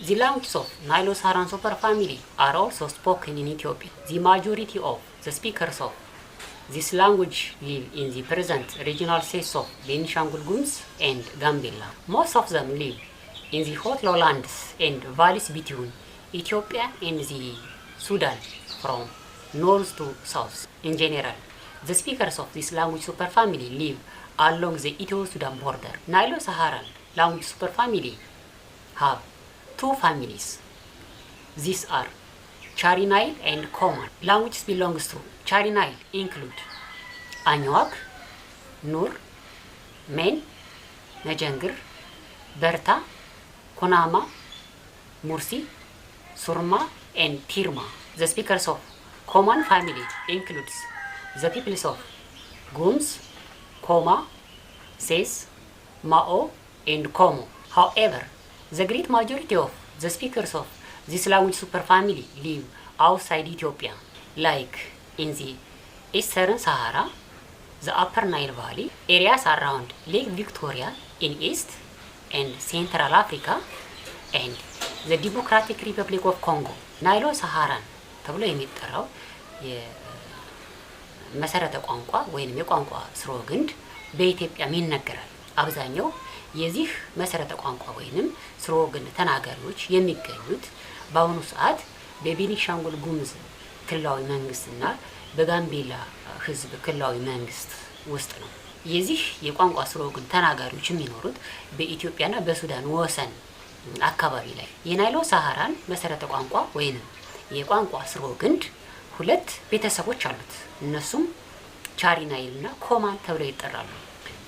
The languages of Nilo-Saharan superfamily are also spoken in Ethiopia. The majority of the speakers of this language live in the present regional states of Benishangul Gumuz and Gambela. Most of them live in the hot lowlands and valleys between Ethiopia and the Sudan from north to south. In general, the speakers of this language superfamily live along the Ethio-Sudan border. Nilo-Saharan language superfamily have two families. These are Chari Nile and Common. Languages belongs to Chari Nile include Anuak, Nur, Men, Najangir, Berta, Konama, Mursi, Surma, and Tirma. The speakers of Common family includes the peoples of Gums, Koma, Ses, Mao, and Komo. However, the great majority of the speakers of this language superfamily live outside Ethiopia, like in the Eastern Sahara, the Upper Nile Valley, areas around Lake Victoria in East and Central Africa, and the Democratic Republic of Congo. ናይሎ-ሳሃራን ተብሎ የሚጠራው የመሰረተ ቋንቋ ወይንም የቋንቋ ስርወ ግንድ በኢትዮጵያም ይነገራል። አብዛኛው የዚህ መሰረተ ቋንቋ ወይንም ስርወ ግንድ ተናጋሪዎች የሚገኙት በአሁኑ ሰዓት በቤኒሻንጉል ጉሙዝ ክልላዊ መንግስትና በጋምቤላ ህዝብ ክልላዊ መንግስት ውስጥ ነው። የዚህ የቋንቋ ስርወ ግንድ ተናጋሪዎች የሚኖሩት በኢትዮጵያና በሱዳን ወሰን አካባቢ ላይ የናይሎ-ሳሃራን መሰረተ ቋንቋ ወይንም የቋንቋ ስርወ ግንድ ሁለት ቤተሰቦች አሉት። እነሱም ቻሪ ናይል እና ኮማን ተብለው ይጠራሉ።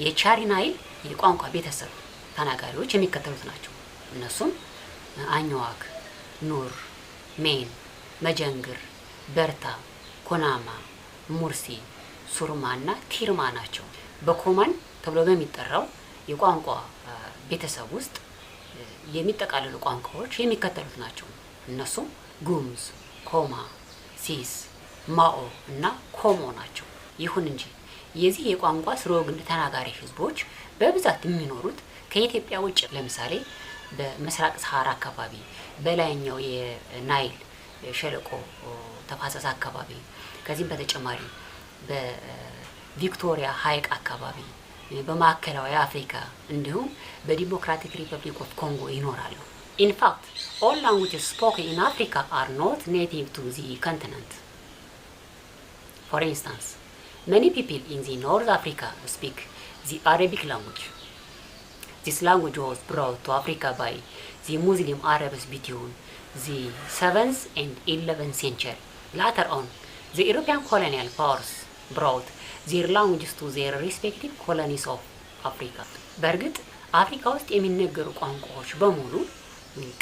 የቻሪ ናይል የቋንቋ ቤተሰብ ተናጋሪዎች የሚከተሉት ናቸው። እነሱም አኝዋክ፣ ኑር፣ ሜን፣ መጀንግር፣ በርታ፣ ኮናማ፣ ሙርሲ፣ ሱርማ እና ቲርማ ናቸው። በኮማን ተብሎ በሚጠራው የቋንቋ ቤተሰብ ውስጥ የሚጠቃለሉ ቋንቋዎች የሚከተሉት ናቸው። እነሱም ጉሙዝ፣ ኮማ፣ ሲስ፣ ማኦ እና ኮሞ ናቸው። ይሁን እንጂ የዚህ የቋንቋ ስርወ ግንድ ተናጋሪ ህዝቦች በብዛት የሚኖሩት ከኢትዮጵያ ውጭ፣ ለምሳሌ በምስራቅ ሰሃራ አካባቢ፣ በላይኛው የናይል ሸለቆ ተፋሰስ አካባቢ፣ ከዚህም በተጨማሪ በቪክቶሪያ ሐይቅ አካባቢ፣ በማዕከላዊ አፍሪካ እንዲሁም በዲሞክራቲክ ሪፐብሊክ ኦፍ ኮንጎ ይኖራሉ። In fact, all languages spoken in Africa are not native to the continent. For instance, many people in the North Africa speak the Arabic language. This language was brought to Africa by the Muslim Arabs between the 7th and 11th century. Later on, the European colonial powers brought their languages to their respective colonies of Africa. በእርግጥ አፍሪካ ውስጥ የሚነገሩ ቋንቋዎች በሙሉ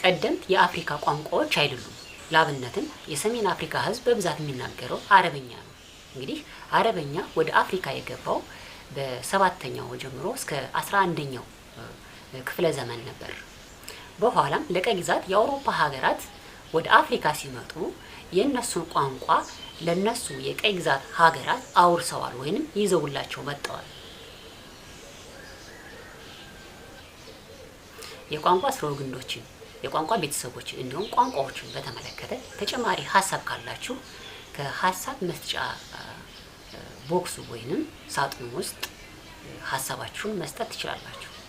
ቀደምት የአፍሪካ ቋንቋዎች አይደሉም። ላብነትም የሰሜን አፍሪካ ህዝብ በብዛት የሚናገረው አረበኛ ነው። እንግዲህ አረበኛ ወደ አፍሪካ የገባው በ7ኛው ጀምሮ እስከ 11ኛው ክፍለ ዘመን ነበር። በኋላም ለቀይ ግዛት የአውሮፓ ሀገራት ወደ አፍሪካ ሲመጡ የነሱን ቋንቋ ለነሱ የቀይ ግዛት ሀገራት አውርሰዋል ወይንም ይዘውላቸው መጥተዋል። የቋንቋ ስርወ ግንዶችን፣ የቋንቋ ቤተሰቦችን እንዲሁም ቋንቋዎችን በተመለከተ ተጨማሪ ሀሳብ ካላችሁ ከሀሳብ መስጫ ቦክሱ ወይንም ሳጥኑ ውስጥ ሀሳባችሁን መስጠት ትችላላችሁ።